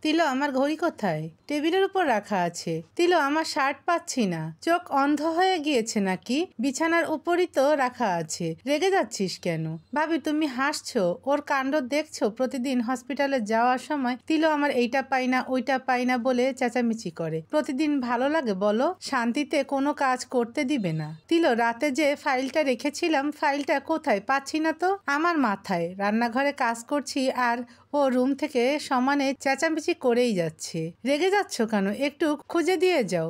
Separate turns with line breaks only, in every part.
তিলো আমার ঘড়ি কোথায়? টেবিলের উপর রাখা আছে। তিলো আমার শার্ট পাচ্ছি না। চোখ অন্ধ হয়ে গিয়েছে নাকি? বিছানার উপরই তো রাখা আছে। রেগে যাচ্ছিস কেন? ভাবি তুমি হাসছো, ওর কাণ্ড দেখছো। প্রতিদিন হসপিটালে যাওয়ার সময় তিলো আমার এইটা পাই না ওইটা পাই না বলে চেঁচামেচি করে। প্রতিদিন ভালো লাগে বলো? শান্তিতে কোনো কাজ করতে দিবে না। তিলো রাতে যে ফাইলটা রেখেছিলাম, ফাইলটা কোথায়? পাচ্ছি না তো। আমার মাথায়। রান্নাঘরে কাজ করছি আর ও রুম থেকে সমানে চেঁচামেচি করেই যাচ্ছে। রেগে যাচ্ছ কেন? একটু খুঁজে দিয়ে যাও।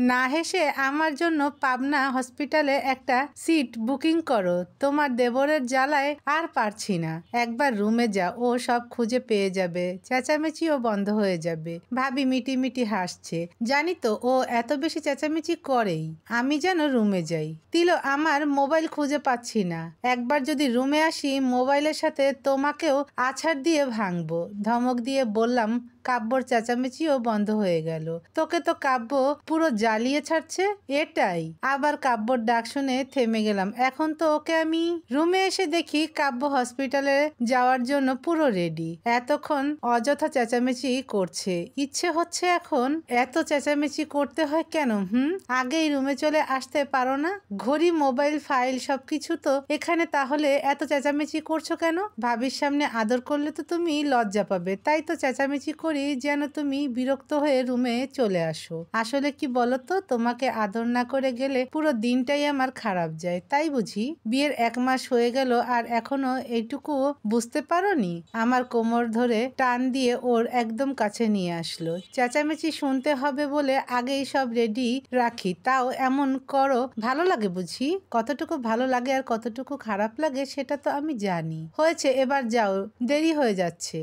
না হেসে আমার জন্য পাবনা হসপিটালে একটা সিট বুকিং করো। তোমার দেবরের জ্বালায় আর পারছি না। একবার রুমে যা, ও সব খুঁজে পেয়ে যাবে, চেঁচামেচিও বন্ধ হয়ে যাবে। ভাবি মিটি মিটি হাসছে। জানি তো ও এত বেশি চেঁচামেচি করেই। আমি যেন রুমে যাই। তিলো আমার মোবাইল খুঁজে পাচ্ছি না। একবার যদি রুমে আসি মোবাইলের সাথে তোমাকেও আছাড় দিয়ে ভাঙবো। ধমক দিয়ে বললাম। কাব্যর চেঁচামেচিও বন্ধ হয়ে গেল। তোকে তো কাব্য পুরো জ্বালিয়ে ছাড়ছে। এটাই। আবার কাব্যর ডাক শুনে থেমে গেলাম। এখন তো ওকে আমি রুমে এসে দেখি কাব্য হসপিটালে যাওয়ার জন্য পুরো রেডি। এতক্ষণ অযথা চেঁচামেচি করছে। ইচ্ছে হচ্ছে এখন এত চেঁচামেচি করতে হয় কেন? আগেই রুমে চলে আসতে পারো না? ঘড়ি, মোবাইল, ফাইল সবকিছু তো এখানে, তাহলে এত চেঁচামেচি করছো কেন? ভাবির সামনে আদর করলে তো তুমি লজ্জা পাবে, তাই তো চেঁচামেচি যেন তুমি বিরক্ত হয়ে রুমে চলে আসো। আসলে কি বলতো, তোমাকে আদর না করে গেলে পুরো দিনটাই আমার খারাপ যায়। তাই বুঝি? বিয়ের 1 মাস হয়ে গেল আর এখনো এইটুকু বুঝতে পারোনি? আমার কোমর ধরে টান দিয়ে ওর একদম কাছে নিয়ে আসলো। চেঁচামেচি শুনতে হবে বলে আগেই সব রেডি রাখি, তাও এমন করো। ভালো লাগে বুঝি? কতটুকু ভালো লাগে আর কতটুকু খারাপ লাগে সেটা তো আমি জানি। হয়েছে, এবার যাও, দেরি হয়ে যাচ্ছে।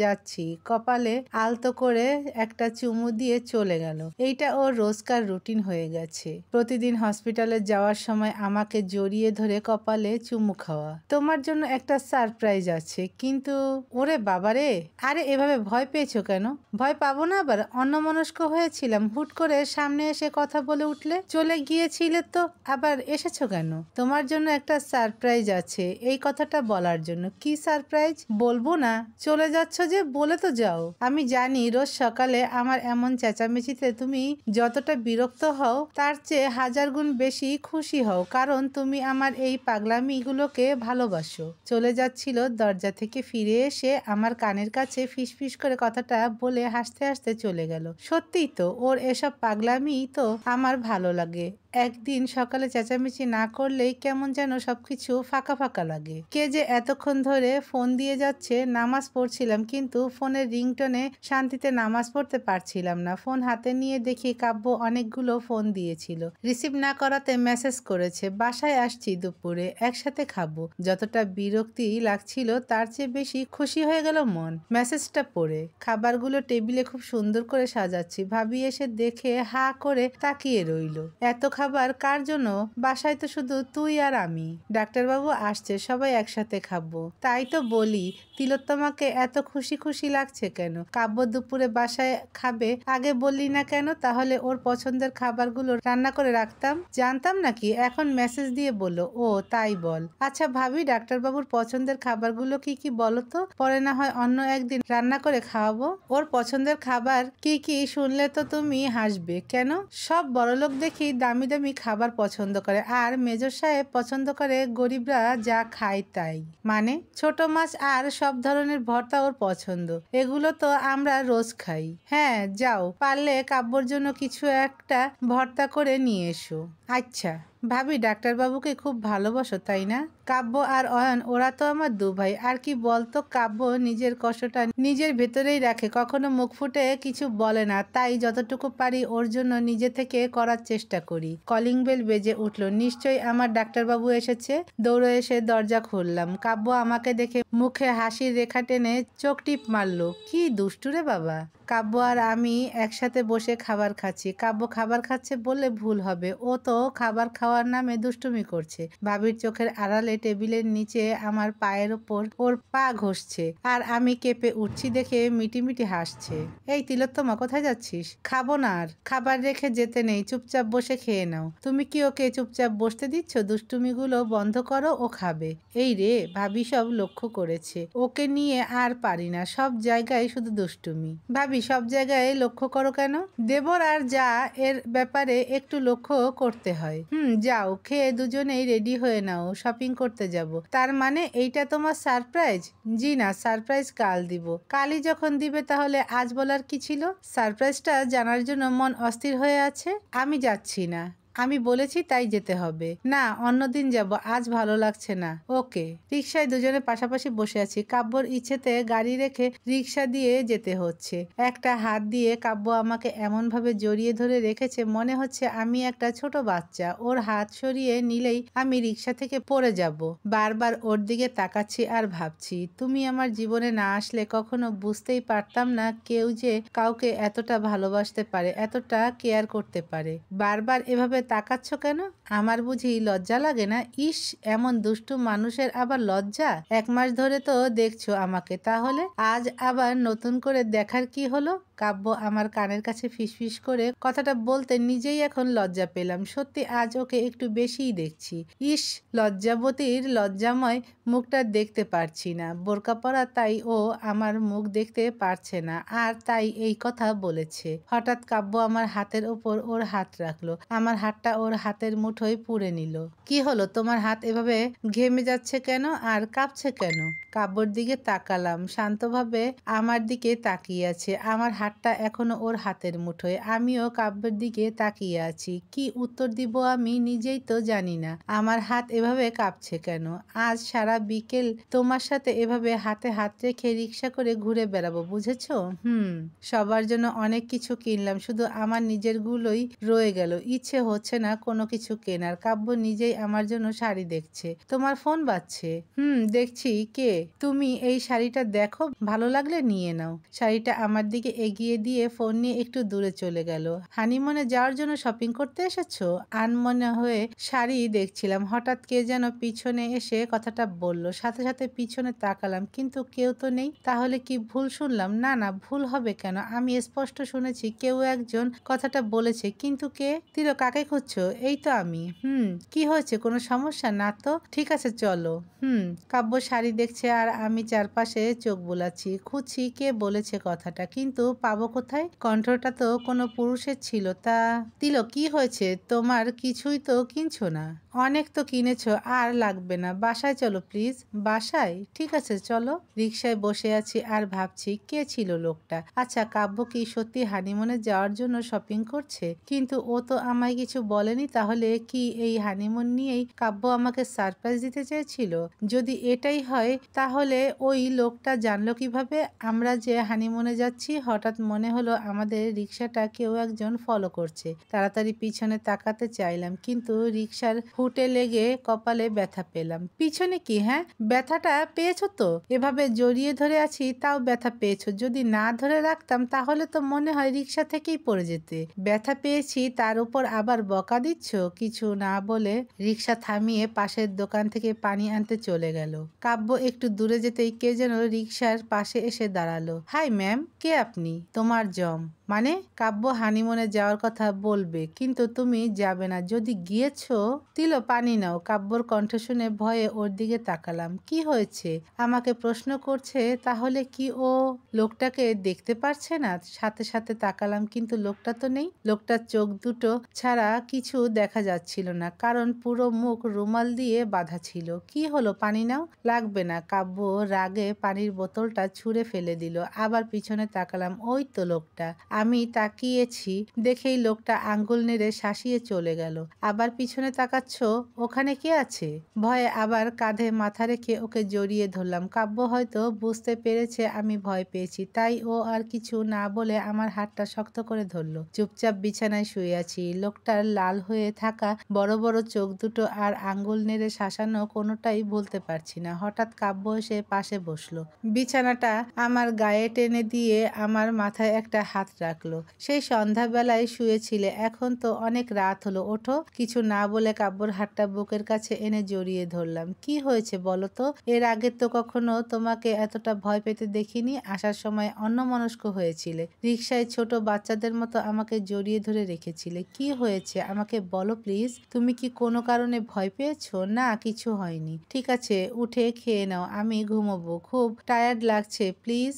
যাচ্ছি। কপালে আলতো করে একটা চুমু দিয়ে চলে গেল। এইটা ওর রোজকার রুটিন হয়ে গেছে। প্রতিদিন হসপিটালে যাওয়ার সময় আমাকে জড়িয়ে ধরে কপালে চুমু খাওয়া। তোমার জন্য একটা সারপ্রাইজ আছে। কিন্তু ওরে বাবারে, আরে এভাবে ভয় পেয়েছো কেন? ভয় পাবো না আবার? অন্যমনস্ক হয়েছিলাম, হুট করে সামনে এসে কথা বলে উঠলে। চলে গিয়েছিলে তো আবার এসেছো কেন? তোমার জন্য একটা সারপ্রাইজ আছে, এই কথাটা বলার জন্য। কি সারপ্রাইজ? বলবো না? চলে যাচ্ছ যে, বলে তো যাও। আমি জানি রোজ সকালে আমার এমন চেঁচামেচিতে তুমি যতটা বিরক্ত হও তার চেয়ে 1000 গুণ বেশি খুশি হও, কারণ তুমি আমার এই পাগলামিগুলোকে ভালোবাসো। চলে যাচ্ছিল, দরজা থেকে ফিরে এসে আমার কানের কাছে ফিসফিস করে কথাটা বলে হাসতে হাসতে চলে গেল। সত্যিই তো, ওর এসব পাগলামি তো আমার ভালো লাগে। একদিন সকালে চেঁচামেচি না করলেই কেমন যেন সবকিছু ফাঁকা ফাঁকা লাগে। কে যে এতক্ষণ ধরে ফোন দিয়ে যাচ্ছে। নামাজ পড়ছিলাম, কিন্তু ফোনের রিংটনে শান্তিতে নামাজ পড়তে পারছিলাম না। ফোন হাতে নিয়ে দেখি কাব্য অনেকগুলো ফোন দিয়েছিল। রিসিভ না করাতে মেসেজ করেছে, বাসায় আসছি দুপুরে, একসাথে খাবো। যতটা বিরক্তি লাগছিল তার চেয়ে বেশি খুশি হয়ে গেল মন মেসেজটা পড়ে। খাবারগুলো টেবিলে খুব সুন্দর করে সাজাচ্ছি। ভাবি এসে দেখে হা করে তাকিয়ে রইল। এত খাবার কার জন্য? বাসায় তো শুধু তুই আর আমি। ডাক্তারবাবু আসছে, সবাই একসাথে খাবো। তাই তো বলি, তিলোত্তমাকে এত খুশি খুশি লাগছে কেন? কাব্য দুপুরে বাসায় খাবে, আগে বললি না কেন? তাহলে ওর পছন্দের খাবারগুলো রান্না করে রাখতাম। জানতাম নাকি? এখন মেসেজ দিয়ে বলল। ও তাই বল। আচ্ছা ভাবি, ডাক্তারবাবুর পছন্দের খাবারগুলো কি কি বলো তো? পরে না হয় অন্য একদিন রান্না করে খাওয়াবো। ওর পছন্দের খাবার কি কি শুনলে তো তুমি হাসবে। কেন? সব বড়লোক দেখি দামি দামি খাবার পছন্দ করে, আর মেজর সাহেব পছন্দ করে গরিবরা যা খায় তাই। মানে? ছোট মাছ আর সব ধরনের ভর্তা ওর পছন্দ। এগুলো তো আমরা রোজ খাই। হ্যাঁ যাও, পারলে কাব্যর জন্য কিছু একটা ভর্তা করে নিয়ে এসো। আচ্ছা। ভাবি, ডাক্তারবাবুকে খুব ভালোবাসো তাই না? কাব্য আর অয়ন, ওরা তো আমার 2 ভাই। আর কি বলতো, কাব্য নিজের কষ্টটা নিজের ভেতরেই রাখে, কখনো মুখ ফুটে কিছু বলে না। তাই যতটুকু পারি ওর জন্য নিজে থেকে করার চেষ্টা করি। কলিং বেল বেজে উঠলো। নিশ্চয়ই আমার ডাক্তারবাবু এসেছে। দৌড়ে এসে দরজা খুললাম। কাব্য আমাকে দেখে মুখে হাসির রেখা টেনে চোখ টিপ মারলো। কি দুষ্টু রে বাবা। কাব্য আর আমি একসাথে বসে খাবার খাচ্ছি। কাব্য খাবার খাচ্ছে বললে ভুল হবে, ও তো খাবার খাওয়ার নামে দুষ্টুমি করছে। ভাবির চোখের আড়ালে টেবিলের নিচে আমার পায়ের ওপর ওর পা ঘষছে, আর আমি কেঁপে উঠছি দেখে মিটিমিটি হাসছে। এই তিলোত্তমা, কোথায় যাচ্ছিস? খাবো না আর। খাবার রেখে যেতে নেই, চুপচাপ বসে খেয়ে নাও। তুমি কি ওকে চুপচাপ বসতে দিচ্ছ? দুষ্টুমিগুলো বন্ধ করো, ও খাবে। এই রে, ভাবি সব লক্ষ্য করেছে। ওকে নিয়ে আর পারি না, সব জায়গায় শুধু দুষ্টুমি। ভাবি, সব জায়গায় লক্ষ্য করো কেন? দেবর আর যা এর ব্যাপারে একটু লক্ষ্য করতে হয়। যাও, খেয়ে দুজনেই রেডি হয়ে নাও, শপিং করতে যাব। তার মানে এইটা তোমার সারপ্রাইজ? জি না, সারপ্রাইজ কাল দিব। কালই যখন দিবে তাহলে আজ বলার কি ছিল? সারপ্রাইজটা জানার জন্য মন অস্থির হয়ে আছে। আমি যাচ্ছি না, আমি বলেছি তাই যেতে হবে। না, অন্যদিন যাব, আজ ভালো লাগছে না। ওকে। রিক্সায় দুজনে পাশাপাশি বসে আছি। কাব্যর ইচ্ছেতে গাড়ি রেখে রিক্সা দিয়ে যেতে হচ্ছে। একটা হাত দিয়ে কাব্য আমাকে এমনভাবে জড়িয়ে ধরে রেখেছে মনে হচ্ছে আমি একটা ছোট বাচ্চা। ওর হাত সরিয়ে নিলেই আমি রিক্সা থেকে পড়ে যাব। বারবার ওর দিকে তাকাচ্ছি আর ভাবছি, তুমি আমার জীবনে না আসলে কখনো বুঝতেই পারতাম না কেউ যে কাউকে এতটা ভালোবাসতে পারে, এতটা কেয়ার করতে পারে। বারবার এভাবে তাকাচ্ছ কেন? আমার বুঝি লজ্জা লাগে না? ইস, এমন দুষ্টু মানুষের আবার লজ্জা? 1 মাস ধরে তো দেখছো আমাকে, তাহলে আজ আবার নতুন করে দেখার কি হলো? কাব্য আমার কানের কাছে ফিসফিস করে কথাটা বলতে নিজেই এখন লজ্জা পেলাম। সত্যি আজ ওকে একটু বেশিই দেখছি। ইস, লজ্জাবতীর লজ্জাময় মুখটা দেখতে পারছি না। বোরকা পরা, তাই ও আমার মুখ দেখতে পারছে না, আর তাই এই কথা বলেছে। হঠাৎ কাব্য আমার হাতের ওপর ওর হাত রাখলো। আমার হাতটা ওর হাতের মুঠোয় পুড়ে নিল। কি হলো, তোমার হাত এভাবে ঘেমে যাচ্ছে কেন আর কাঁপছে কেন? কাব্যর দিকে তাকালাম। শান্তভাবে আমার দিকে তাকিয়ে আছে। আমার হাতটা এখনো ওর হাতের মুঠোয়। আমিও কাব্যের দিকে তাকিয়ে আছি। কি উত্তর দিব আমি নিজেই তো জানি না। আমার হাত এভাবে কাঁপছে কেন? আজ সারা বিকেল তোমার সাথে এভাবে হাতে হাত রেখে রিক্সা করে ঘুরে বেড়াবো, বুঝেছো? সবার জন্য অনেক কিছু কিনলাম, শুধু আমার নিজের গুলোই রয়ে গেল। ইচ্ছে হচ্ছে না কোনো কিছু কেনার। কাব্য নিজেই আমার জন্য শাড়ি দেখছে। তোমার ফোন বাজছে? দেখছি। কে? তুমি এই শাড়িটা দেখো, ভালো লাগলে নিয়ে নাও। শাড়িটা আমার দিকে এগিয়ে দিয়ে ফোন নিয়ে একটু দূরে চলে গেল। হানিমুনে যাওয়ার জন্য শপিং করতে এসেছো? আনমনে হয়ে শাড়ি দেখছিলাম। হঠাৎ কে যেন পিছনে এসে কথাটা বলল। সাথে সাথে পিছনে তাকালাম, কিন্তু কেউ তো নেই। তাহলে কি ভুল শুনলাম? না না, ভুল হবে কেন? আমি স্পষ্ট শুনেছি কেউ একজন কথাটা বলেছে, কিন্তু কে? তিলো, কাকে খুঁজছো? এই তো আমি। কি হয়েছে, কোনো সমস্যা? না তো। ঠিক আছে, চলো। কাব্য শাড়ি দেখছে আর আমি চারপাশে চোখ বোলাচ্ছি। খুঁজছি কে বলেছে কথাটা, কিন্তু পাবো কোথায়? কণ্ঠটা তো কোনো পুরুষের ছিল। তা তিলো, কি হয়েছে তোমার? কিছুই তো কিনছো না। অনেক তো কিনেছো, আর লাগবে না। বাসায় চলো প্লিজ। বাসায়? ঠিক আছে, চলো। রিক্সায় বসে আছি আর ভাবছি কে ছিল লোকটা। আচ্ছা, কাব্য কি সত্যি হানিমুনে যাওয়ার জন্য শপিং করছে? কিন্তু ও তো আমায় কিছু বলেনি। তাহলে কি এই হানিমুন নিয়েই কাব্য আমাকে সারপ্রাইজ দিতে চেয়েছিল? যদি এটাই হয় তাহলে ওই লোকটা জানলো কিভাবে আমরা যে হানিমুনে যাচ্ছি? হঠাৎ মনে হলো আমাদের রিক্সাটা কেউ একজন ফলো করছে। তাড়াতাড়ি পিছনে তাকাতে চাইলাম, কিন্তু রিক্সার হুটে লেগে কপালে ব্যথা পেলাম। পিছনে কি? হ্যাঁ, ব্যথাটা পেয়েছো তো? এভাবে জড়িয়ে ধরে আছি তাও ব্যথা পেয়েছো? যদি না ধরে রাখতাম তাহলে তো মনে হয় রিক্সা থেকেই পড়ে যেতে। ব্যথা পেয়েছি তার উপর আবার বকা দিচ্ছ? কিছু না বলে রিক্সা থামিয়ে পাশের দোকান থেকে পানি আনতে চলে গেল। কাব্য একটু দূরে যেতেই কে যেন রিক্সার পাশে এসে দাঁড়ালো। হাই ম্যাম, কে আপনি? তোমার জম। মানে? কাব্য হানিমুনে যাওয়ার কথা বলবে, কিন্তু তুমি যাবে না। যদি গিয়েছো? তিলো, পানি নাও। কাব্যর কণ্ঠ শুনে ভয়ে ওর দিকে তাকালাম। কি হয়েছে? আমাকে প্রশ্ন করছে? তাহলে কি ও লোকটাকে দেখতে পারছে না? সাথে সাথে তাকালাম, কিন্তু লোকটা তো নেই। লোকটার চোখ দুটো ছাড়া কিছু দেখা যাচ্ছিল না, কারণ পুরো মুখ রুমাল দিয়ে বাঁধা ছিল। কি হলো, পানি নাও। লাগবে না। কাব্য রাগে পানির বোতলটা ছুঁড়ে ফেলে দিল। আবার পিছনে তাকালাম, ওই তো লোকটা। আমি তাকিয়েছি দেখেই লোকটা আঙ্গুল নেড়ে শাসিয়ে চলে গেল। আবার পিছনে তাকাচ্ছ, ওখানে কে আছে? ভয়ে আবার কাঁধে মাথা রেখে ওকে জড়িয়ে ধরলাম। কাব্য হয়তো বুঝতে পেরেছে আমি ভয় পেয়েছি, তাই ও আর কিছু না বলে আমার হাতটা শক্ত করে ধরল। চুপচাপ বিছানায় শুয়ে আছি। লোকটার লাল হয়ে থাকা বড় বড় চোখ দুটো আর আঙ্গুল নেড়ে শাসানো কোনোটাই বলতে পারছি না। হঠাৎ কাব্য এসে পাশে বসলো, বিছানাটা আমার গায়ে টেনে দিয়ে আমার মাথায় একটা হাত রাখলো। সেই সন্ধ্যাবেলায় শুয়েছিলে, এখন তো অনেক রাত হলো, ওঠো। কিছু না বলে কাব্যর হাতটা বুকের কাছে এনে জড়িয়ে ধরলাম। কি হয়েছে বলো তো? এর আগে তো কখনো তোমাকে এতটা ভয় পেতে দেখিনি। আসার সময় অন্যমনস্ক হয়েছিলে, রিকশায় ছোট বাচ্চাদের মতো আমাকে জড়িয়ে ধরে রেখেছিলে। কি হয়েছে আমাকে বলো প্লিজ। তুমি কি কোনো কারণে ভয় পেয়েছো? না, কিছু হয়নি। ঠিক আছে, উঠে খেয়ে নাও, আমি ঘুমোবো, খুব টায়ার্ড লাগছে প্লিজ।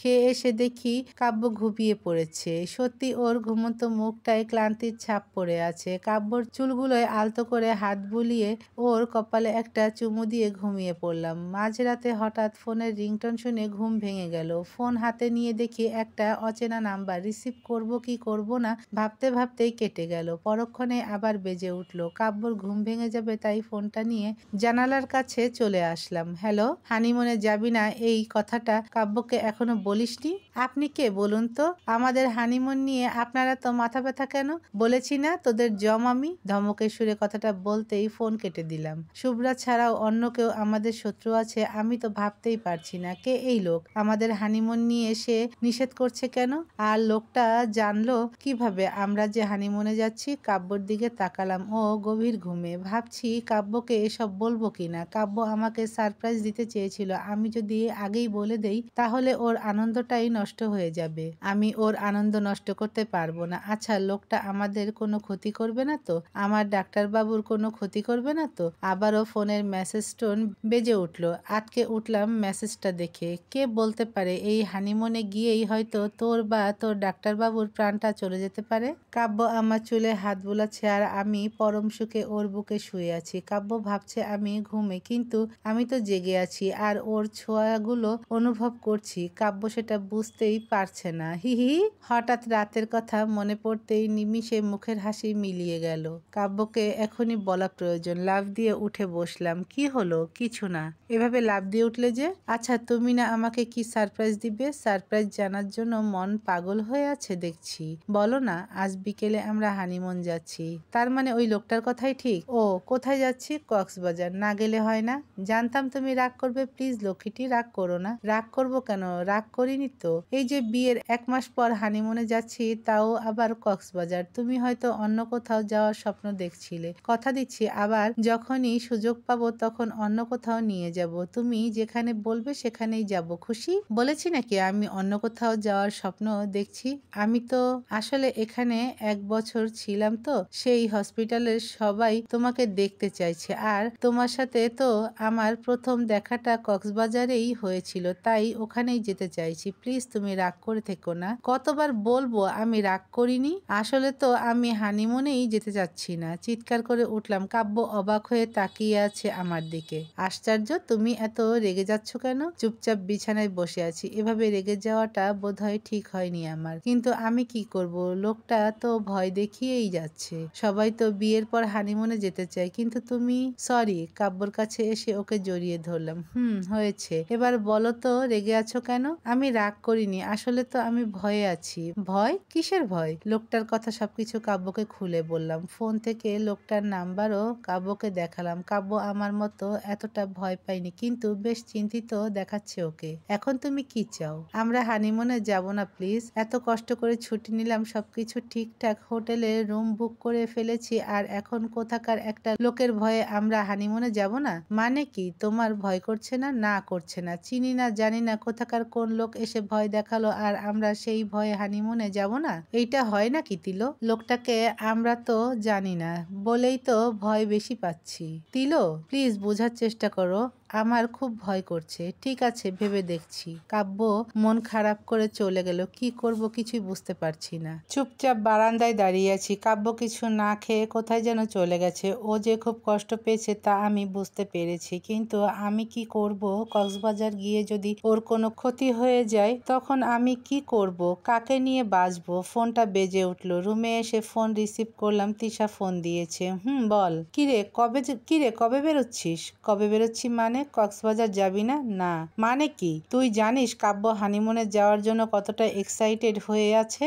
খেয়ে এসে দেখি কাব্য ঘুমিয়ে পড়েছে। সত্যি ওর ঘুমন্ত মুখটায় ক্লান্তির ছাপ পড়ে আছে। কাব্যর চুলগুলোয় আলতো করে হাত বুলিয়ে ওর কপালে একটা চুমু দিয়ে ঘুমিয়ে পড়লাম। মাঝরাতে হঠাৎ ফোনের রিংটোন শুনে ঘুম ভেঙে গেল। ফোন হাতে নিয়ে দেখি একটা অচেনা নাম্বার। রিসিভ করব কি করব না ভাবতে ভাবতেই কেটে গেল। পরক্ষণে আবার বেজে উঠল। কাব্যর ঘুম ভেঙে যাবে তাই ফোনটা নিয়ে জানালার কাছে চলে আসলাম। হ্যালো, হানিমুনে যাবি না এই কথাটা কাব্যকে এখনো বলিসনি? আপনি কে বলুন তো? আমাদের হানিমুন নিয়ে আপনারা তো মাথা ব্যথা কেন? বলেছি না তোদের জম আমি। ধমকের সুরে কথাটা বলতেই ফোন কেটে দিলাম। শুভ্রা ছাড়াও অন্য কেউ আমাদের শত্রু আছে আমি তো ভাবতেই পারছি না। কে এই লোক? আমাদের হানিমুন নিয়ে এসে নিষেধ করছে কেন? আর লোকটা জানলো কিভাবে আমরা যে হানিমুনে যাচ্ছি? কাব্যর দিকে তাকালাম, ও গভীর ঘুমে। ভাবছি কাব্যকে এসব বলবো কিনা। কাব্য আমাকে সারপ্রাইজ দিতে চেয়েছিল, আমি যদি আগেই বলে দেই তাহলে ওর আনন্দটাই নষ্ট হয়ে যাবে। আমি ওর আনন্দ নষ্ট করতে পারবো না। আচ্ছা, লোকটা আমাদের কোনো ক্ষতি করবে না তো? আমার ডাক্তারবাবুর কোনো ক্ষতি করবে না তো? আবারও ফোনের মেসেজ টোন বেজে উঠলো। আটকে উঠলাম মেসেজটা দেখে। কে বলতে পারে এই হানিমুনে গিয়েই হয়তো তোর বা তোর ডাক্তারবাবুর প্রাণটা চলে যেতে পারে। কাব্য আমার চুলে হাত বুলাচ্ছে আর আমি পরম সুখে ওর বুকে শুয়ে আছি। কাব্য ভাবছে আমি ঘুমে, কিন্তু আমি তো জেগে আছি আর ওর ছোঁয়াগুলো অনুভব করছি। কাব্য সেটা বুঝতেই পারছে না। হিহি। হঠাৎ রাতের কথা মনে পড়তেই নিমিষে মুখের হাসি মিলিয়ে গেল। কাব্যকে এখনই বলা প্রয়োজন। লাফ দিয়ে উঠে বসলাম। কি হলো? কিছু না। এভাবে লাফ দিয়ে উঠলে যে? আচ্ছা, তুমি না আমাকে কি সারপ্রাইজ দিবে? সারপ্রাইজ জানার জন্য মন পাগল হয়ে আছে দেখছি। বলো না, আজ বিকেলে আমরা হানিমুন যাচ্ছি। তার মানে ওই লোকটার কথাই ঠিক? ও, কোথায় যাচ্ছি? কক্সবাজার। না গেলে হয় না? জানতাম তুমি রাগ করবে। প্লিজ লক্ষ্মীটি, রাগ করো না। রাগ করবো কেন? রাগ করিনি তো। এই যে বিয়ের 1 মাস পর হানিমুনে যাচ্ছি, তাও আবার কক্সবাজার। তুমি হয়তো অন্য কোথাও যাওয়ার স্বপ্ন দেখছিলে। কথা দিচ্ছি আবার যখনই সুযোগ পাবো তখন অন্য কোথাও নিয়ে যাব। তুমি যেখানে বলবে সেখানেই যাব। খুশি? বলেছি নাকি আমি অন্য কোথাও যাওয়ার স্বপ্ন দেখছি? আমি তো আসলে এখানে 1 বছর ছিলাম, তো সেই হসপিটালের সবাই তোমাকে দেখতে চাইছে। আর তোমার সাথে তো আমার প্রথম দেখাটা কক্সবাজারেই হয়েছিল, তাই ওখানেই যেতে চাইছি। প্লিজ তুমি রাগ করে থেকো না। কতবার বলবো আমি রাগ করিনি? আসলে তো আমি হানিমুনেই যেতে চাচ্ছি না। চিৎকার করে উঠলাম। কাব্য অবাক হয়ে তাকিয়ে আছে আমার দিকে। আশ্চর্য, তুমি এত রেগে যাচ্ছ কেন? চুপচাপ বিছানায় বসে আছি। এভাবে রেগে যাওয়াটা বোধহয় ঠিক হয়নি আমার, কিন্তু আমি কি করব? লোকটা তো ভয় দেখিয়েই যাচ্ছে। সবাই তো বিয়ের পর হানিমুনে যেতে চায়, কিন্তু তুমি। সরি। কাব্যর কাছে এসে ওকে জড়িয়ে ধরলাম। হয়েছে, এবার বলো তো রেগে আছো কেন? আমি রাগ করিনি, আসলে তো আমি ভয়ে আছি। ভয়? কিসের ভয়? লোকটার কথা সবকিছু কাব্যকে খুলে বললাম। ফোন থেকে লোকটার নাম্বারও কাব্যকে দেখালাম। কাব্য আমার মতো এতটা ভয় পাইনি, কিন্তু বেশ চিন্তিত দেখাচ্ছে ওকে। এখন তুমি কি চাও? আমরা হানিমুনে যাব না প্লিজ? এত কষ্ট করে ছুটি নিলাম, সবকিছু ঠিকঠাক, হোটেলে রুম বুক করে ফেলেছি, আর এখন কোথাকার একটা লোকের ভয়ে আমরা হানিমুনে যাব না? মানে কি, তোমার ভয় করছে না? না, করছে না। চিনি না জানি না কোথাকার কোন লোক এসে ভয় দেখালো আর আমরা সেই ভয়ে হানিমুনে যাব না? এইটা হয় নাকি তিলো? লোকটাকে আমরা তো জানি না বলেই তো ভয় বেশি পাচ্ছি। তিলো, প্লিজ বোঝার চেষ্টা করো। আমার খুব ভয় করছে। ঠিক আছে, ভেবে দেখছি। কাব্য মন খারাপ করে চলে গেল। কি করব কিছুই বুঝতে পারছি না। চুপচাপ বারান্দায় দাঁড়িয়ে আছি। কাব্য কিছু না খেয়ে কোথায় যেন চলে গেছে। ও যে খুব কষ্ট পেয়েছে তা আমি বুঝতে পেরেছি, কিন্তু আমি কি করব? কক্সবাজার গিয়ে যদি ওর কোনো ক্ষতি হয়ে যায় তখন আমি কি করব? কাকে নিয়ে বাঁচবো? ফোনটা বেজে উঠল। রুমে এসে ফোন রিসিভ করলাম। তিশা ফোন দিয়েছে। বল। কিরে কবে বেরোচ্ছিস? কবে বেরোচ্ছি মানে? কক্সবাজার যাবি না? না। মানে কি? তুই জানিস কাব্য হানিমুনে যাওয়ার জন্য কতটা এক্সাইটেড হয়ে আছে?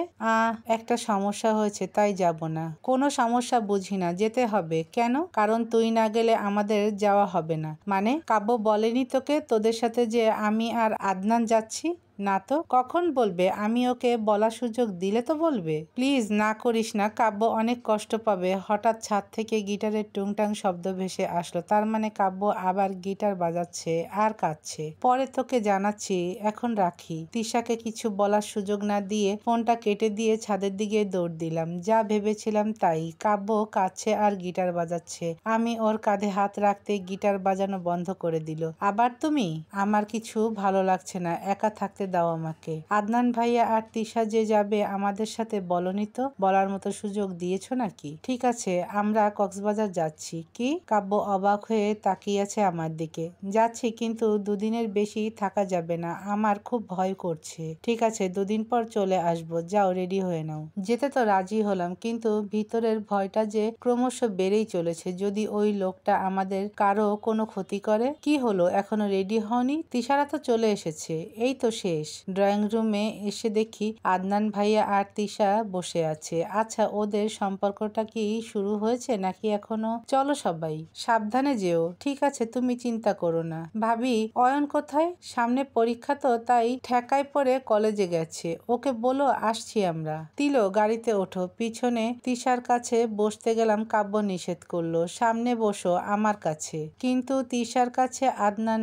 একটা সমস্যা হয়েছে তাই যাব না। কোনো সমস্যা বুঝি না, যেতে হবে। কেন? কারণ তুই না গেলে আমাদের যাওয়া হবে না। মানে? কাব্য বলেনি তোকে তোদের সাথে যে আমি আর আদনান যাচ্ছি? না তো। কখন বলবে? আমি ওকে বলার সুযোগ দিলে তো বলবে। প্লিজ না করিস না, কাব্য অনেক কষ্ট পাবে। হঠাৎ ছাদ থেকে গিটারের টুংটাং শব্দ ভেসে আসলো। তার মানে কাব্য আবার গিটার বাজাচ্ছে আর কাঁদছে। পরে তোকে জানাচ্ছি, এখন রাখি। তিশাকে কিছু বলার সুযোগ না দিয়ে ফোনটা কেটে দিয়ে ছাদের দিকে দৌড় দিলাম। যা ভেবেছিলাম তাই। কাব্য কাঁদছে আর গিটার বাজাচ্ছে। আমি ওর কাঁধে হাত রাখতে গিটার বাজানো বন্ধ করে দিল। আবার তুমি? আমার কিছু ভালো লাগছে না, একা থাকতে দাও আমাকে। আদনান ভাইয়া আর তিশা যে যাবে আমাদের সাথে বলনি তো? বলার মতো সুযোগ দিয়েছো নাকি? ঠিক আছে, আমরা কক্সবাজার যাচ্ছি। কি? কাব্য অবাক হয়ে তাকিয়ে আছে আমার দিকে। যাচ্ছি, কিন্তু দুদিনের বেশি থাকা যাবে না। আমার খুব ভয় করছে। ঠিক আছে, দুদিন পর চলে আসবো। যাও, রেডি হয়ে নাও। যেতে তো রাজি হলাম, কিন্তু ভিতরের ভয়টা যে ক্রমশ বেড়েই চলেছে। যদি ওই লোকটা আমাদের কারো কোনো ক্ষতি করে? কি হলো, এখনো রেডি হওনি? তিশারা তো চলে এসেছে। এই তো শেষ। ড্রয়িং রুমে এসে দেখি আদনান ভাইয়া আর তিশা বসে আছে। আচ্ছা, ওদের সম্পর্কটা কি শুরু হয়েছে নাকি এখনো? চলো সবাই, সাবধানে যেও। ঠিক আছে, তুমি চিন্তা করো না। ভাবি, অয়ন কোথায়? সামনে পরীক্ষা তো, তাই ঠেকায় পড়ে কলেজে গেছে। ওকে বলো আসছি আমরা। তিলো, গাড়িতে ওঠো। পিছনে তিশার কাছে বসতে গেলাম। কাব্য নিষেধ করলো। সামনে বসো আমার কাছে। কিন্তু তিশার কাছে আদনান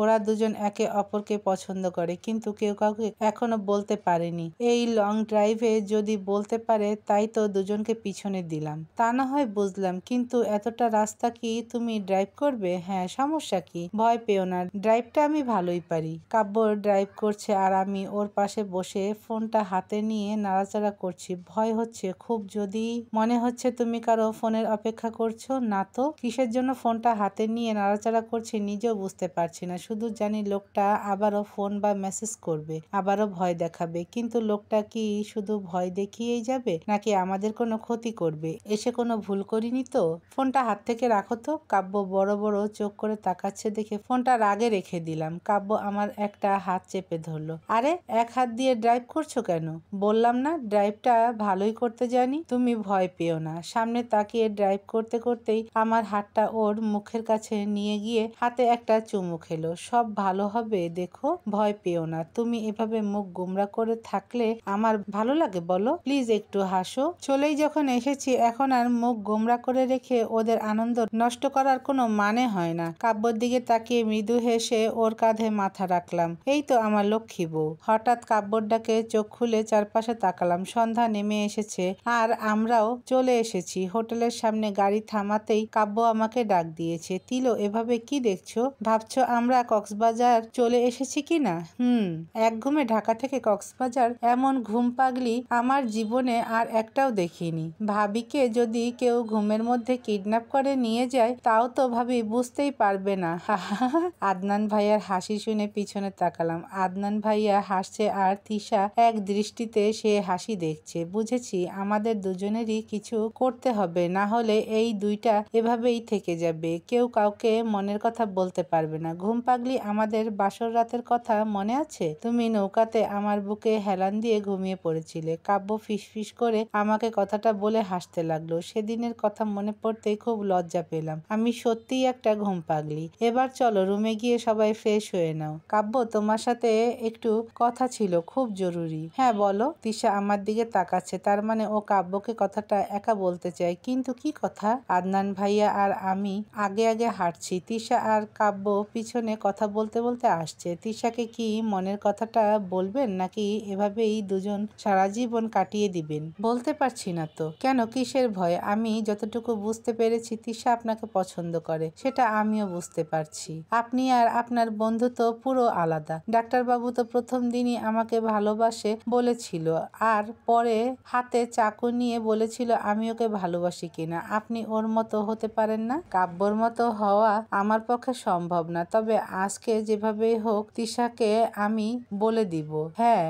ওরা দুজন একে অপরকে পছন্দ করে, কিন্তু কেউ কাউকে এখনো বলতে পারেনি। এই লং ড্রাইভে যদি বলতে পারে, তাই তো দুজনকে পিছনে দিলাম। তা না হয় বুঝলাম, কিন্তু এতটা রাস্তা কি তুমি ড্রাইভ করবে? হ্যাঁ, সমস্যা কি? ভয় পেও না, ড্রাইভটা আমি ভালোই পারি। কাব্য ড্রাইভ করছে আর আমি ওর পাশে বসে ফোনটা হাতে নিয়ে নাড়াচাড়া করছি। ভয় হচ্ছে খুব। যদি মনে হচ্ছে তুমি কারো ফোনের অপেক্ষা করছো। না তো। কিসের জন্য ফোনটা হাতে নিয়ে নাড়াচাড়া করছি নিজেও বুঝতে পারছি না। শুধু জানি লোকটা আবারও ফোন বা মেসেজ করবে, আবারও ভয় দেখাবে। কিন্তু লোকটা কি শুধু ভয় দেখিয়েই যাবে, নাকি আমাদের কোনো ক্ষতি করবে? এসে কোনো ভুল করিনি তো? ফোনটা হাত থেকে রাখো তো। কাব্য বড় বড় চোখ করে তাকাচ্ছে দেখে ফোনটা রাগে রেখে দিলাম। কাব্য আমার একটা হাত চেপে ধরলো। আরে, এক হাত দিয়ে ড্রাইভ করছো কেন? বললাম না ড্রাইভটা ভালোই করতে জানি। তুমি ভয় পেও না। সামনে তাকিয়ে ড্রাইভ করতে করতেই আমার হাতটা ওর মুখের কাছে নিয়ে গিয়ে হাতে একটা চুমু খেলো। সব ভালো হবে, দেখো, ভয় পেও না। তুমি এভাবে মুখ গোমরা করে থাকলে আমার ভালো লাগে বলো? প্লিজ একটু হাসো। চলেই যখন এসেছি, এখন আর মুখ গোমরা করে রেখে ওদের আনন্দ নষ্ট করার কোনো মানে হয় না। কাব্যর দিকে তাকিয়ে মৃদু হেসে ওর কাঁধে মাথা রাখলাম। এই তো আমার লক্ষ্মী বউ। হঠাৎ কাব্যর ডাকে চোখ খুলে চারপাশে তাকালাম। সন্ধ্যা নেমে এসেছে আর আমরাও চলে এসেছি। হোটেলের সামনে গাড়ি থামাতেই কাব্য আমাকে ডাক দিয়েছে। তিলো, এভাবে কি দেখছো? ভাবছো আমরা কক্সবাজার চলে এসেছি কিনা? এক ঘুমে ঢাকা থেকে কক্সবাজার? এমন ঘুম পাগলি আমার জীবনে আর একটাও দেখিনি। ভাবিকে যদি কেউ ঘুমের মধ্যে কিডন্যাপ করে নিয়ে যায়, তাও তো ভাবি বুঝতেই পারবে না। আদনান ভাইয়ার হাসি শুনে পিছনে তাকালাম। আদনান ভাইয়া হাসছে আর তিশা এক দৃষ্টিতে সে হাসি দেখছে। বুঝেছি, আমাদের দুজনেরই কিছু করতে হবে, না হলে এই দুইটা এভাবেই থেকে যাবে। কেউ কাউকে মনের কথা বলতে পারবে না। ঘুম পাগলি, আমাদের বাসর রাতের কথা মনে আছে? তুমি নৌকাতে আমার বুকে হেলান দিয়ে ঘুমিয়ে পড়েছিলে। কাব্য ফিসফিস করে আমাকে কথাটা বলে হাসতে লাগলো। সেদিনের কথা মনে পড়তেই খুব লজ্জা পেলাম। আমি সত্যিই একটা ঘুম পাগলি। এবার চলো রুমে গিয়ে সবাই ফ্রেশ হয়ে নাও। কাব্য, তোমার সাথে একটু কথা ছিল, খুব জরুরি। হ্যাঁ বলো। তিশা আমার দিকে তাকাচ্ছে, তার মানে ও কাব্যকে কথাটা একা বলতে চায়। কিন্তু কি কথা? আদনান ভাইয়া আর আমি আগে আগে হাঁটছি। তিশা আর কাব্য পিছনে কথা বলতে বলতে আসছে। তিশাকে কি মনে মনের কথাটা বলবেন নাকি এভাবেই দুজন সারা জীবন কাটিয়ে দিবেন? বলতে পারছি না তো। কেন, কিসের ভয়? আমি যতটুকু বুঝতে পেরেছি তিশা আপনাকে পছন্দ করে, সেটা আমিও বুঝতে পারছি। আপনি আর আপনার বন্ধু তো পুরো আলাদা। ডাক্তারবাবু তো প্রথম দিনই আমাকে ভালোবাসে বলেছিল, আর পরে হাতে চাকু নিয়ে বলেছিল আমি ওকে ভালোবাসি কিনা। আপনি ওর মতো হতে পারেন না? কাব্যর মতো হওয়া আমার পক্ষে সম্ভব না, তবে আজকে যেভাবেই হোক তিশাকে আমি বলে দিব। হ্যাঁ,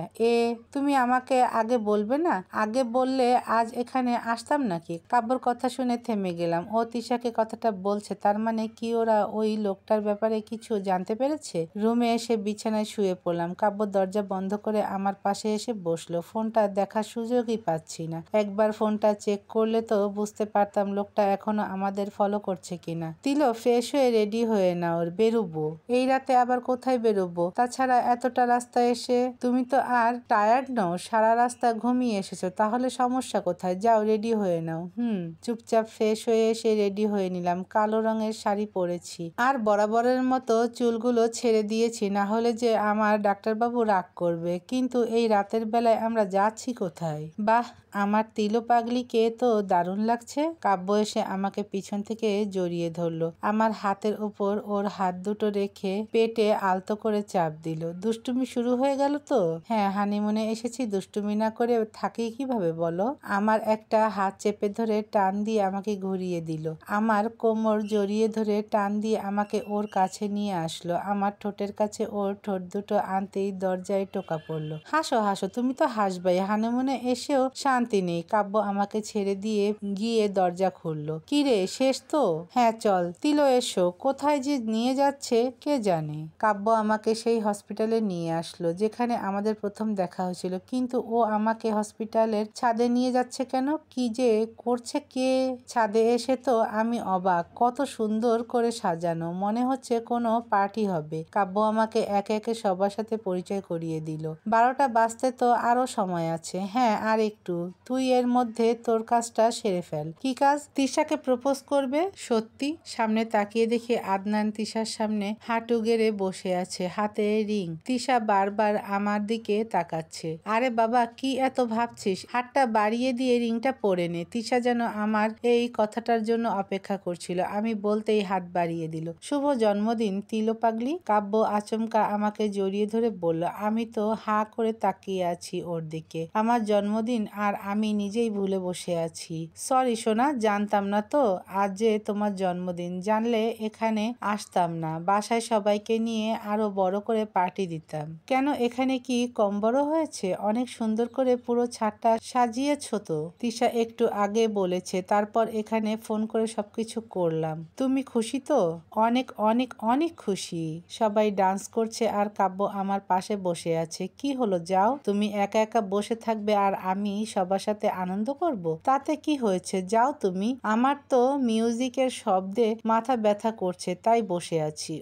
তুমি আমাকে আগে বলবে না? আগে বললে আজ এখানে আসতাম নাকি? কাব্যর কথা শুনে থেমে গেলাম। ও তিশাকে কথাটা বলছে, তার মানে কি ওরা ওই লোকটার ব্যাপারে কিছু জানতে পেরেছে? রুমে এসে বিছানায় শুয়ে পড়লাম। কাব্য দরজা বন্ধ করে আমার পাশে এসে বসলো। ফোনটা দেখার সুযোগই পাচ্ছি না। একবার ফোনটা চেক করলে তো বুঝতে পারতাম লোকটা এখনো আমাদের ফলো করছে কিনা। তিলো, ফ্রেশ হয়ে রেডি হয়ে নাও, বেরোবো। এই রাতে আবার কোথায় বেরোবো? তাছাড়া এতটা রাস্তা এসে তুমি তো আর টায়ার্ড নও? সারা রাস্তা ঘুমিয়ে এসেছো, তাহলে সমস্যা কোথায়? যাও রেডি হয়ে নাও। চুপচাপ ফ্রেশ হয়ে এসে রেডি হয়ে নিলাম। কালো রঙের শাড়ি পরেছি আর বরাবরের মতো চুলগুলো ছেড়ে দিয়েছি, না হলে যে আমার ডাক্তারবাবু রাগ করবে। কিন্তু এই রাতের বেলায় আমরা যাচ্ছি কোথায়? বাহ, আমার তিলো পাগলিকে তো দারুণ লাগছে। কাব্য এসে আমাকে পিছন থেকে জড়িয়ে ধরলো। আমার হাতের উপর ওর হাত দুটো রেখে পেটে আলতো করে চাপ দিল। দুষ্টুমি শুরু হয়ে গেল তো? হ্যাঁ, হানিমুনে এসেছি, দুষ্টুমি না করে থাকি কিভাবে বলো? আমার একটা হাত চেপে ধরে টান দিয়ে আমাকে ঘুরিয়ে দিল। আমার কোমর জড়িয়ে ধরে টান দিয়ে আমাকে ওর কাছে নিয়ে আসলো। আমার ঠোঁটের কাছে ওর ঠোঁট দুটো আনতেই দরজায় টোকা পড়লো। হাসো হাসো, তুমি তো হাসবাই, হানিমুনে এসেও শান্তি নেই। কাব্য আমাকে ছেড়ে দিয়ে গিয়ে দরজা খুললো। কিরে, শেষ তো? হ্যাঁ চল। তিলো এসো। কোথায় যে নিয়ে যাচ্ছে কে জানে। কাব্য আমাকে সেই হসপিটালে নিয়ে আসলো যেখানে আমাদের প্রথম দেখা হয়েছিল, কিন্তু ও আমাকে হসপিটালের ছাদে নিয়ে যাচ্ছে কেন? কি যে করছে কে? ছাদে এসে তো আমি অবাক, কত সুন্দর করে সাজানো, মনে হচ্ছে কোনো পার্টি হবে। কাব্য আমাকে একে একে সবার সাথে পরিচয় করিয়ে দিল। 12টা বাজতে তো আরো সময় আছে। হ্যাঁ, আর একটু। তুই এর মধ্যে তোর কাজটা সেরে ফেল। কি কাজ? তিশাকে প্রপোজ করবে। সত্যি? সামনে তাকিয়ে দেখি আদনান তিশার সামনে হাঁটু গেড়ে বসে আছে, হাতে রিং। তিশা বারবার আমার দিকে তাকাচ্ছে। আরে বাবা, কি এত ভাবছিস? হাতটা বাড়িয়ে দিয়ে রিংটা পরে নে। তিশা যেন আমার এই কথাটার জন্য অপেক্ষা করছিল। আমি বলতেই হাত বাড়িয়ে দিল। শুভ জন্মদিন তিলো পাগলি। কাব্য আচমকা আমাকে জড়িয়ে ধরে বলল। আমি তো হা করে তাকিয়ে আছি ওর দিকে। আমার জন্মদিন আর আমি নিজেই ভুলে বসে আছি। সরি সোনা, জানতাম না তো আজ যে তোমার জন্মদিন। জানলে এখানে আসতাম না, বাসায় সবাইকে নিয়ে আরো বড় করে পার্টি দিতাম। কেন, এখানে কি কম বড় হয়েছে? অনেক সুন্দর করে পুরো ছাদটা সাজিয়েছ তো। তিশা একটু আগে বলেছে, তারপর এখানে ফোন করে সবকিছু করলাম। তুমি খুশি তো? অনেক অনেক অনেক খুশি। সবাই ডান্স করছে আর কাব্য আমার পাশে বসে আছে। কি হলো, যাও। তুমি একা একা বসে থাকবে আর আমি সবার সাথে আনন্দ করব? তাতে কি হয়েছে, যাও তুমি। আমার তো মিউজিকের শব্দে মাথা ব্যথা করছে, তাই বসে আছি।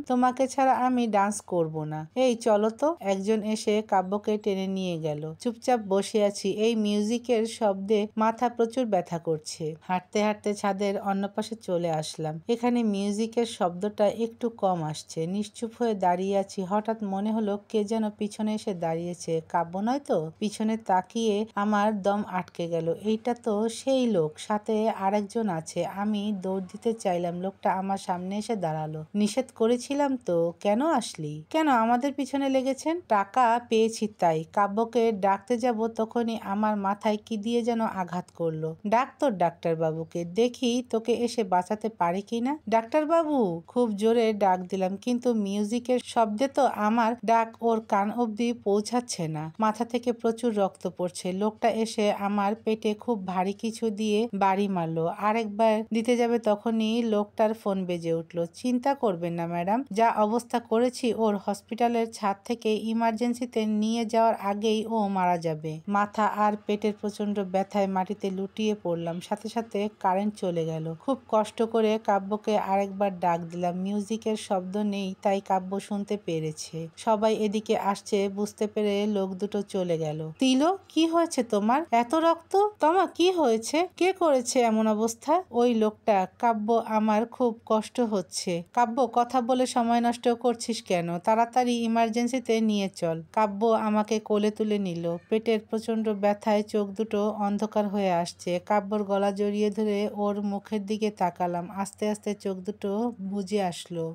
তোমাকে ছাড়া আমি ডান্স করব না। এই চলো তো। একজন এসে কাব্যকে টেনে নিয়ে গেল। চুপচাপ বসে আছি, এই মিউজিকের শব্দে মাথা প্রচুর ব্যথা করছে। হাঁটতে হাঁটতে ছাদের অন্য পাশে চলে আসলাম। এখানে মিউজিকের শব্দটা একটু কম আসছে। নিশ্চুপ হয়ে দাঁড়িয়ে আছি। হঠাৎ মনে হলো কে যেন পিছনে এসে দাঁড়িয়েছে। কাব্য নয় তো? পিছনে তাকিয়ে আমার দম আটকে গেল। এইটা তো সেই লোক, সাথে আরেকজন আছে। আমি দৌড় দিতে চাইলাম, লোকটা আমার সামনে এসে দাঁড়ালো। নিষেধ করেছিলাম তো, কেন আসলি? কেন আমাদের পিছনে লেগেছেন? টাকা পেয়েছি তাই। কাব্যকে ডাকতে যাব তখনই আমার মাথায় কি দিয়ে যেন আঘাত করলো। ডাক তোর ডাক্তারবাবুকে, দেখি তোকে এসে বাঁচাতে পারে কিনা। ডাক্তারবাবু, খুব জোরে ডাক দিলাম, কিন্তু মিউজিকের শব্দে তো আমার ডাক ওর কান অবধি পৌঁছাচ্ছে না। মাথা থেকে প্রচুর রক্ত পড়ছে। লোকটা এসে আমার পেটে খুব ভারী কিছু দিয়ে বাড়ি মারলো। আরেকবার দিতে যাবে তখনই লোকটার ফোন বেজে উঠলো। চিন্তা করবেন না ম্যাডাম, যা অবস্থা করেছি ওর হসপিটালের ছাদ থেকে ইমার্জেন্সিতে নিয়ে যাওয়ার আগেই ও মারা যাবে। মাথা আর পেটের প্রচন্ড ব্যথায় মাটিতে লুটিয়ে পড়লাম। সাথে সাথে কারেন্ট চলে গেল। খুব কষ্ট করে কাব্যকে আরেকবার ডাক দিলাম। মিউজিকের শব্দ নেই, তাই কাব্য শুনতে পেরেছে। সবাই এদিকে আসছে বুঝতে পেরে লোক দুটো চলে গেল। তিলো, কি হয়েছে তোমার? এত রক্ত? তোমার কি হয়েছে? কে করেছে এমন অবস্থা? ওই লোকটা। কাব্য, আমার খুব কষ্ট হচ্ছে। কাব্য, কথা বলে সময় নষ্ট করছিস কেন? তাড়াতাড়ি ইমার্জেন্সিতে নিয়ে চল। কাব্য আমাকে কোলে তুলে নিল। পেটের প্রচণ্ড ব্যথায় চোখ দুটো অন্ধকার হয়ে আসছে। কাব্যর গলা জড়িয়ে ধরে ওর মুখের দিকে তাকালাম। আস্তে আস্তে চোখ দুটো বুজে আসলো।